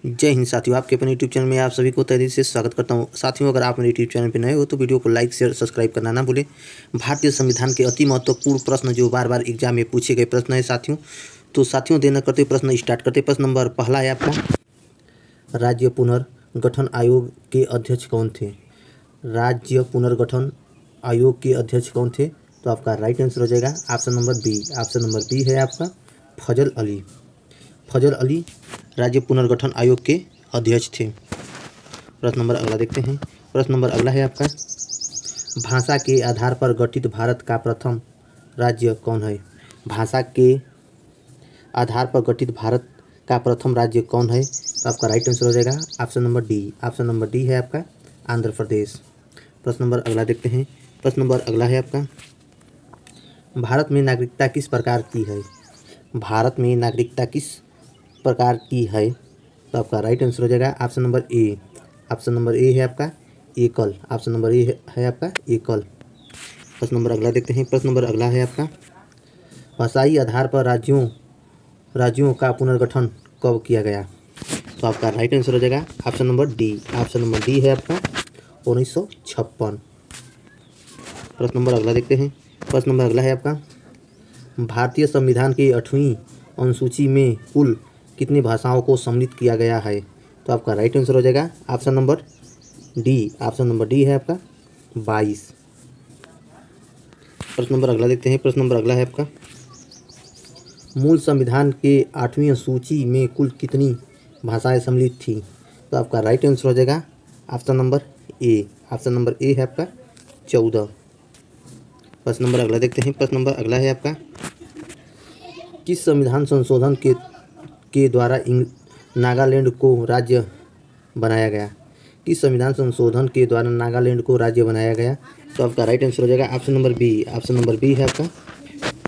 जय हिंद साथियों, आपके अपने यूट्यूब चैनल में आप सभी को तहे दिल से स्वागत करता हूं। साथियों, अगर आप मेरे यूट्यूब चैनल पर नए हो तो वीडियो को लाइक शेयर सब्सक्राइब करना ना भूलें। भारतीय संविधान के अति महत्वपूर्ण प्रश्न जो बार बार एग्जाम में पूछे गए प्रश्न है साथियों। तो साथियों, देर न करते प्रश्न स्टार्ट करते। प्रश्न नंबर पहला है आपका, राज्य पुनर्गठन आयोग के अध्यक्ष कौन थे? राज्य पुनर्गठन आयोग के अध्यक्ष कौन थे? तो आपका राइट आंसर हो जाएगा option number B. Option number B है आपका फजल अली। फजल अली राज्य पुनर्गठन आयोग के अध्यक्ष थे। प्रश्न नंबर अगला देखते हैं। प्रश्न नंबर अगला है आपका, भाषा के आधार पर गठित भारत का प्रथम राज्य कौन है? भाषा के आधार पर गठित भारत का प्रथम राज्य कौन है? तो आपका राइट आंसर हो जाएगा option number D. Option number D है आपका आंध्र प्रदेश। प्रश्न नंबर अगला देखते हैं। प्रश्न नंबर अगला है आपका, भारत में नागरिकता किस प्रकार की है? भारत में नागरिकता किस प्रकार की है? तो आपका राइट आंसर हो जाएगा option number A. Option number A है आपका एकल। ऑप्शन नंबर ए है आपका एकल। प्रश्न नंबर अगला देखते हैं। प्रश्न नंबर अगला है आपका, भाषाई आधार पर राज्यों का पुनर्गठन कब किया गया? तो आपका राइट आंसर हो जाएगा option number D. Option number D है आपका 1956। प्रश्न नंबर अगला देखते हैं। प्रश्न नंबर अगला है आपका, भारतीय संविधान की 8वीं अनुसूची में कुल कितनी भाषाओं को सम्मिलित किया गया है? तो आपका राइट आंसर हो जाएगा option number D. Option number D है आपका 22। प्रश्न नंबर अगला देखते हैं। प्रश्न नंबर अगला है आपका, मूल संविधान के 8वीं अनुसूची में कुल कितनी भाषाएं सम्मिलित थी? तो आपका राइट आंसर हो जाएगा option number A. Option number A है आपका 14। प्रश्न नंबर अगला देखते हैं। प्रश्न नंबर अगला है आपका, किस संविधान संशोधन के द्वारा नागालैंड को राज्य बनाया गया? किस संविधान संशोधन के द्वारा नागालैंड को राज्य बनाया गया? तो आपका राइट आंसर हो जाएगा option number B. Option number B है आपका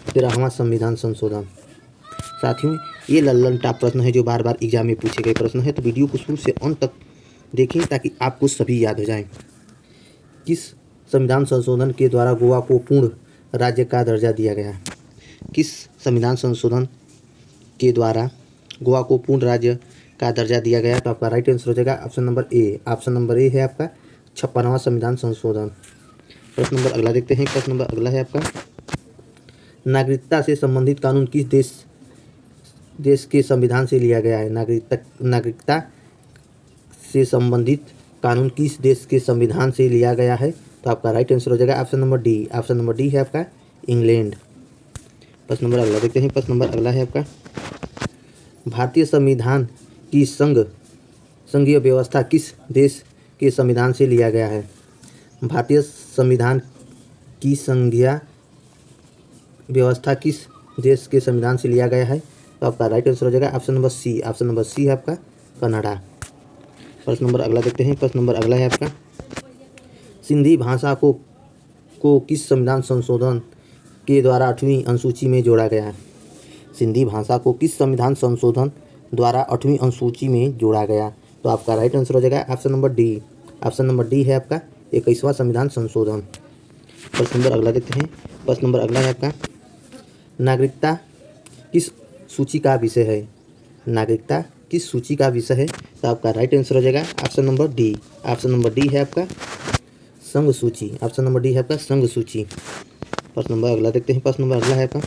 13वां संविधान संशोधन। साथियों, ये लल्लन टॉप प्रश्न है जो बार बार एग्जाम में पूछे गए प्रश्न है, तो वीडियो को शुरू से अंत तक देखें ताकि आपको सभी याद हो जाएं। किस संविधान संशोधन के द्वारा गोवा को पूर्ण राज्य का दर्जा दिया गया? किस संविधान संशोधन के द्वारा गोवा को पूर्ण राज्य का दर्जा दिया गया? तो आपका राइट आंसर हो जाएगा option number A. Option number A है आपका 56वां संविधान संशोधन। प्रश्न नंबर अगला देखते हैं। प्रश्न नंबर अगला है आपका, नागरिकता से संबंधित कानून किस देश के संविधान से लिया गया है? नागरिकता से संबंधित कानून किस देश के संविधान से लिया गया है? तो आपका राइट आंसर हो जाएगा option number D. Option number D है आपका इंग्लैंड। प्रश्न नंबर अगला देखते हैं। प्रश्न नंबर अगला है आपका, भारतीय संविधान की संघीय व्यवस्था किस देश के संविधान से लिया गया है? भारतीय संविधान की संघीय व्यवस्था किस देश के संविधान से लिया गया है? तो आपका राइट आंसर हो जाएगा option number C. Option number C है आपका कनाडा। प्रश्न नंबर अगला देखते हैं। प्रश्न नंबर अगला है आपका, सिंधी भाषा को किस संविधान संशोधन के द्वारा 8वीं अनुसूची में जोड़ा गया है? सिंधी भाषा को किस संविधान संशोधन द्वारा 8वीं अनुसूची में जोड़ा गया? तो आपका राइट आंसर हो जाएगा option number D. Option number D है आपका 21वां संविधान संशोधन। प्रश्न नंबर अगला देखते हैं। प्रश्न नंबर अगला है आपका, नागरिकता किस सूची का विषय है? नागरिकता किस सूची का विषय है? तो आपका राइट आंसर हो जाएगा option number D. Option number D है आपका संघ सूची। ऑप्शन नंबर डी है आपका संघ सूची। प्रश्न नंबर अगला देखते हैं। प्रश्न नंबर अगला है आपका,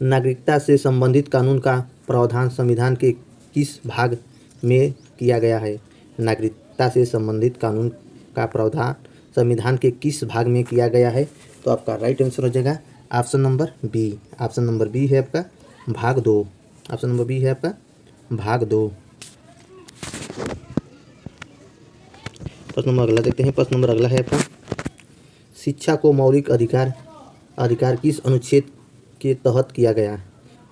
नागरिकता से संबंधित कानून का प्रावधान संविधान के किस भाग में किया गया है? नागरिकता से संबंधित कानून का प्रावधान संविधान के किस भाग में किया गया है? तो आपका राइट आंसर हो जाएगा option number B. Option number B है आपका भाग 2। ऑप्शन नंबर बी है आपका भाग 2। प्रश्न नंबर अगला देखते हैं। प्रश्न नंबर अगला है आपका, शिक्षा को मौलिक अधिकार किस अनुच्छेद के तहत किया गया?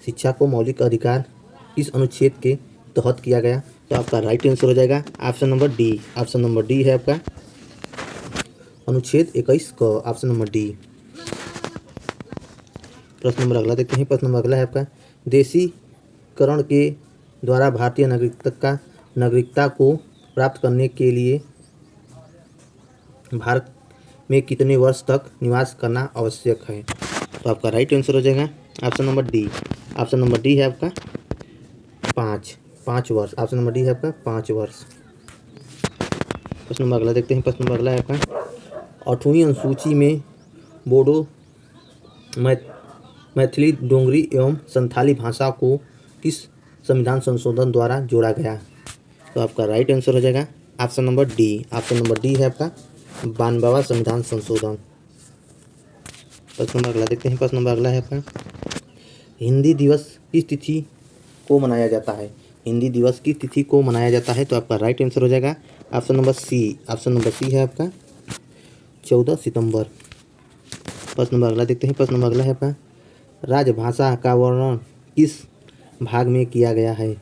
शिक्षा को मौलिक अधिकार किस अनुच्छेद के तहत किया गया? तो आपका राइट आंसर हो जाएगा option number D. Option number D है आपका अनुच्छेद 21 का। Option number D. प्रश्न नंबर अगला देखते हैं। प्रश्न नंबर अगला है आपका, देशीकरण के द्वारा भारतीय नागरिकता को प्राप्त करने के लिए भारत में कितने वर्ष तक निवास करना आवश्यक है? तो आपका राइट आंसर हो जाएगा option number D. Option number D है आपका 5। 5 वर्ष। ऑप्शन नंबर डी है आपका 5 वर्ष। प्रश्न नंबर अगला देखते हैं। प्रश्न नंबर अगला है आपका 8वीं अनुसूची में बोडो, मैथिली, डोगरी एवं संथाली भाषा को किस संविधान संशोधन द्वारा जोड़ा गया? तो आपका राइट आंसर हो जाएगा option number D. Option number D है आपका 92वां संविधान संशोधन। प्रश्न नंबर अगला देखते हैं। प्रश्न नंबर अगला है आपका हिंदी दिवस किस तिथि को मनाया जाता है? हिंदी दिवस किस तिथि को मनाया जाता है? तो आपका राइट आंसर हो जाएगा option number C. Option number C है आपका 14 सितंबर। प्रश्न नंबर अगला देखते हैं। प्रश्न नंबर अगला है आपका राजभाषा का वर्णन किस भाग में किया गया है?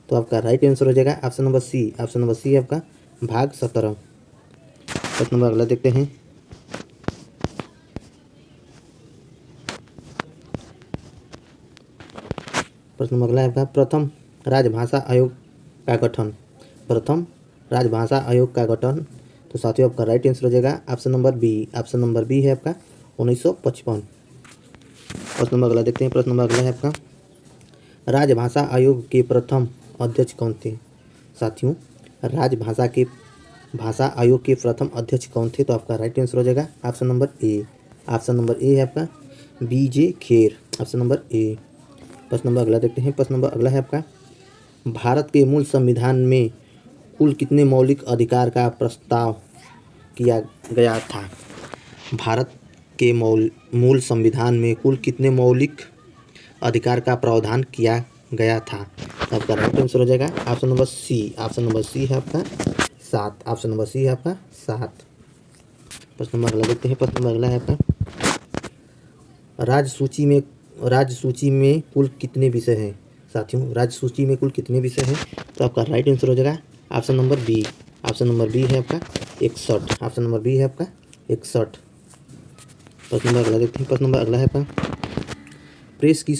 तो आपका राइट आंसर हो जाएगा option number C. Option number C है आपका भाग 17। प्रश्न नंबर अगला देखते हैं। प्रश्न नंबर अगला है आपका प्रथम राजभाषा आयोग का गठन। प्रथम राजभाषा आयोग का गठन, तो साथियों आपका राइट आंसर हो जाएगा option number B. Option number B है आपका 1955। प्रश्न नंबर अगला देखते हैं। प्रश्न नंबर अगला है आपका राजभाषा आयोग के प्रथम अध्यक्ष कौन थे? साथियों भाषा आयोग के प्रथम अध्यक्ष कौन थे? तो आपका राइट आंसर हो जाएगा option number A. Option number A है आपका B G Kher. Option number A. प्रश्न नंबर अगला देखते हैं। प्रश्न नंबर अगला है आपका भारत के मूल संविधान में कुल कितने मौलिक अधिकार का प्रस्ताव किया गया था? भारत के मूल संविधान में कुल कितने मौलिक अधिकार का प्रावधान किया गया था? तो आपका राइट आंसर हो जाएगा option number C. Option number C है आपका 7। ऑप्शन नंबर सी है आपका 7। प्रश्न नंबर अगला देखते हैं। प्रश्न नंबर अगला है आपका राज्य सूची में कुल कितने विषय हैं? साथियों राज्य सूची में कुल कितने विषय हैं? तो आपका राइट आंसर हो जाएगा option number B. Option number B है आपका 61। ऑप्शन नंबर बी है आपका 61। प्रश्न नंबर अगला देखते हैं। प्रश्न नंबर अगला है आपका प्रेस की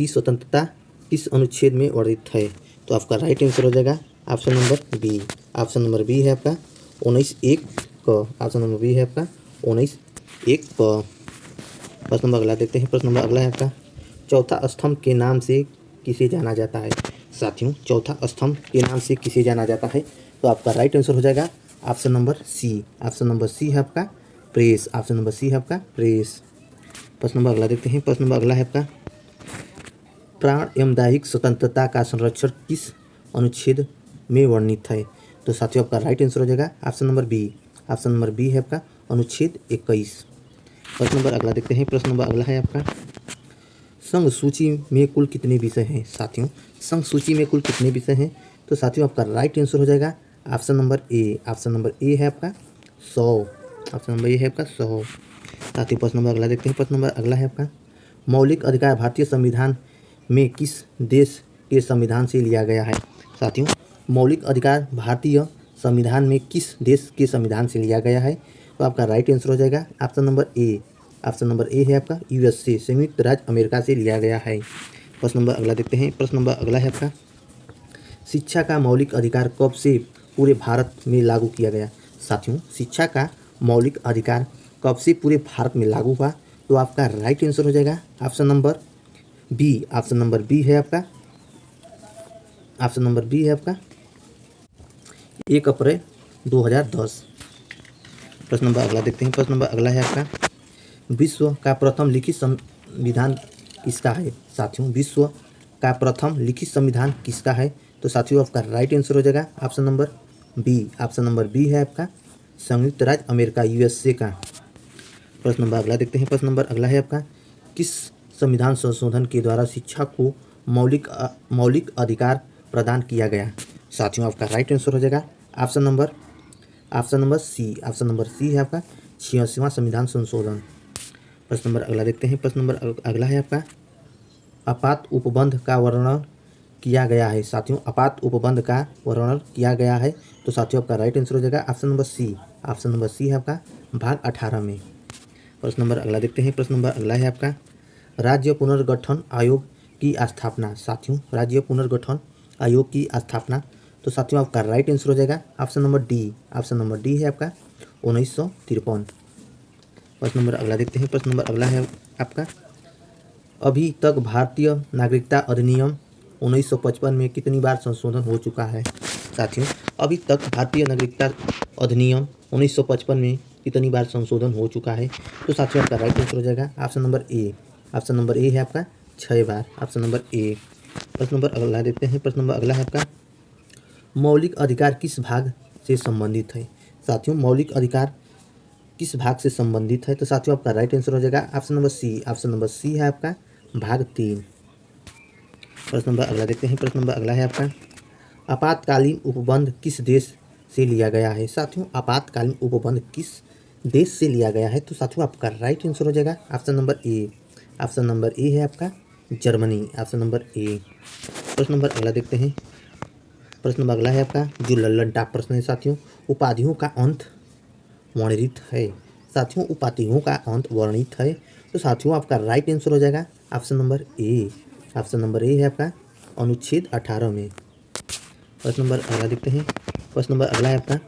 स्वतंत्रता किस अनुच्छेद में वर्णित है? तो आपका राइट आंसर हो जाएगा option number B. Option number B है आपका 19(1) क। ऑप्शन नंबर बी है आपका 19(1) क। प्रश्न नंबर अगला देखते हैं। प्रश्न नंबर अगला है आपका चौथा स्तंभ के नाम से किसे जाना जाता है? साथियों चौथा स्तंभ के नाम से किसे जाना जाता है? तो आपका राइट आंसर हो जाएगा option number C. Option number C है आपका प्रेस। ऑप्शन नंबर सी है आपका प्रेस। प्रश्न नंबर अगला देखते हैं। प्रश्न नंबर अगला है आपका प्राण एवं दैहिक स्वतंत्रता का संरक्षण किस अनुच्छेद में वर्णित है? तो साथियों आपका राइट आंसर हो जाएगा option number B. Option number B है आपका अनुच्छेद 21। प्रश्न नंबर अगला देखते हैं। प्रश्न नंबर अगला है आपका संघ सूची में कुल कितने विषय हैं? साथियों संघ सूची में कुल कितने विषय हैं? तो साथियों आपका राइट आंसर हो जाएगा option number A. Option number A है आपका 100। ऑप्शन नंबर ए है आपका 100। साथियों प्रश्न नंबर अगला देखते हैं। प्रश्न नंबर अगला है आपका मौलिक अधिकार भारतीय संविधान में किस देश के संविधान से लिया गया है? साथियों मौलिक अधिकार भारतीय संविधान में किस देश के संविधान से लिया गया है? तो आपका राइट आंसर हो जाएगा option number A. Option number A है आपका यूएसए, संयुक्त राज्य अमेरिका से लिया गया है। प्रश्न नंबर अगला देखते हैं। प्रश्न नंबर अगला है आपका शिक्षा का मौलिक अधिकार कब से पूरे भारत में लागू किया गया? साथियों शिक्षा का मौलिक अधिकार कब से पूरे भारत में लागू हुआ? तो आपका राइट आंसर हो जाएगा option number B. Option number B है आपका 1 अप्रैल 2010। प्रश्न नंबर अगला देखते हैं। प्रश्न नंबर अगला है आपका विश्व का प्रथम लिखित संविधान किसका है? साथियों विश्व का प्रथम लिखित संविधान किसका है? तो साथियों आपका राइट आंसर हो जाएगा option number B. Option number B है आपका संयुक्त राज्य अमेरिका यूएसए का। प्रश्न नंबर अगला देखते हैं। प्रश्न नंबर अगला है आपका किस संविधान संशोधन के द्वारा शिक्षा को मौलिक अधिकार प्रदान किया गया? साथियों आपका राइट आंसर हो जाएगा option number C. Option number C है आपका 86वां संविधान संशोधन। प्रश्न नंबर अगला देखते हैं। प्रश्न नंबर अगला है आपका आपात उपबंध का वर्णन किया गया है? साथियों आपात उपबंध का वर्णन किया गया है, तो साथियों आपका राइट आंसर हो जाएगा option number C. Option number C है आपका भाग 18 में। प्रश्न नंबर अगला देखते हैं। प्रश्न नंबर अगला है आपका राज्य पुनर्गठन आयोग की स्थापना। साथियों राज्य पुनर्गठन आयोग की स्थापना, तो साथियों आपका राइट आंसर हो जाएगा option number D. Option number D है आपका 1953। प्रश्न नंबर अगला देखते हैं। प्रश्न नंबर अगला है आपका अभी तक भारतीय नागरिकता अधिनियम 1955 में कितनी बार संशोधन हो चुका है? साथियों, अभी तक भारतीय नागरिकता अधिनियम 1955 में कितनी बार संशोधन हो चुका है? तो साथियों आपका राइट आंसर हो जाएगा option number A. Option number A है आपका 6 बार। Option number A. प्रश्न नंबर अगला देखते हैं। प्रश्न नंबर अगला है आपका मौलिक अधिकार किस भाग से संबंधित है? साथियों, मौलिक अधिकार किस भाग से संबंधित है? तो साथियों आपका राइट आंसर हो जाएगा option number C. Option number C है आपका भाग 3। प्रश्न नंबर अगला देखते हैं। प्रश्न नंबर अगला है आपका आपातकालीन उपबंध किस देश से लिया गया है? साथियों, आपातकालीन उपबंध किस देश से लिया गया है? तो साथियों आपका राइट आंसर हो जाएगा option number A. Option number A है आपका जर्मनी। Option number A. प्रश्न नंबर अगला देखते हैं। प्रश्न नंबर अगला है आपका जो लल्लन टॉप प्रश्न है साथियों, उपाधियों का अंत वर्णित है। साथियों, उपाधियों का अंत वर्णित है। तो साथियों आपका राइट आंसर हो जाएगा option number A. Option number A है आपका अनुच्छेद 18 में। प्रश्न नंबर अगला देखते हैं। प्रश्न नंबर अगला है आपका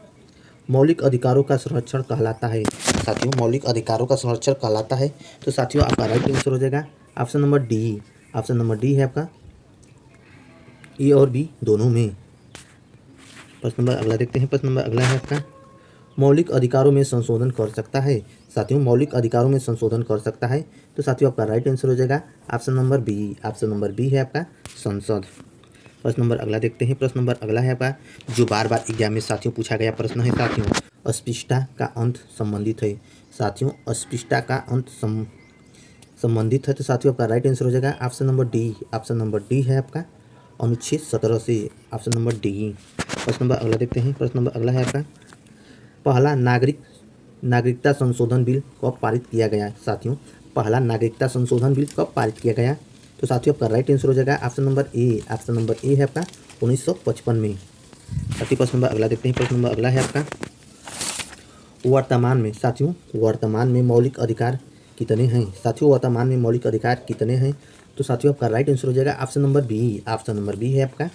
मौलिक अधिकारों का संरक्षण कहलाता है। साथियों, मौलिक अधिकारों का संरक्षण कहलाता है। तो साथियों आपका राइट आंसर हो जाएगा option number D. Option number D है आपका ए और बी दोनों में। प्रश्न नंबर अगला देखते हैं। प्रश्न नंबर अगला है आपका मौलिक अधिकारों में संशोधन कर सकता है। साथियों, मौलिक अधिकारों में संशोधन कर सकता है। तो साथियों आपका राइट आंसर हो जाएगा option number B. Option number B है आपका संसद। प्रश्न नंबर अगला देखते हैं। प्रश्न नंबर अगला है आपका जो बार बार एग्जाम में साथियों पूछा गया प्रश्न है साथियों, अस्पृश्यता का अंत संबंधित है। साथियों, अस्पृश्यता का अंत संबंधित है। तो साथियों आपका राइट आंसर हो जाएगा option number D. Option number D है आपका अनुच्छेद 17 से। Option number D. प्रश्न नंबर अगला देखते हैं। प्रश्न नंबर अगला है आपका पहला नागरिकता संशोधन बिल कब पारित किया गया? साथियों, पहला नागरिकता संशोधन बिल कब पारित किया गया? तो साथियों आपका राइट आंसर हो जाएगा option number A. Option number A है आपका 1955 में। साथियों प्रश्न नंबर अगला देखते हैं। प्रश्न नंबर अगला है आपका वर्तमान में। साथियों, वर्तमान में मौलिक अधिकार कितने हैं? साथियों, वर्तमान में मौलिक अधिकार कितने हैं? तो साथियों आपका राइट आंसर हो जाएगा option number B. Option number B है आपका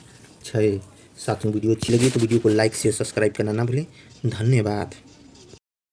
6। साथियों, वीडियो अच्छी लगी तो वीडियो को लाइक शेयर सब्सक्राइब करना ना भूलें। धन्यवाद।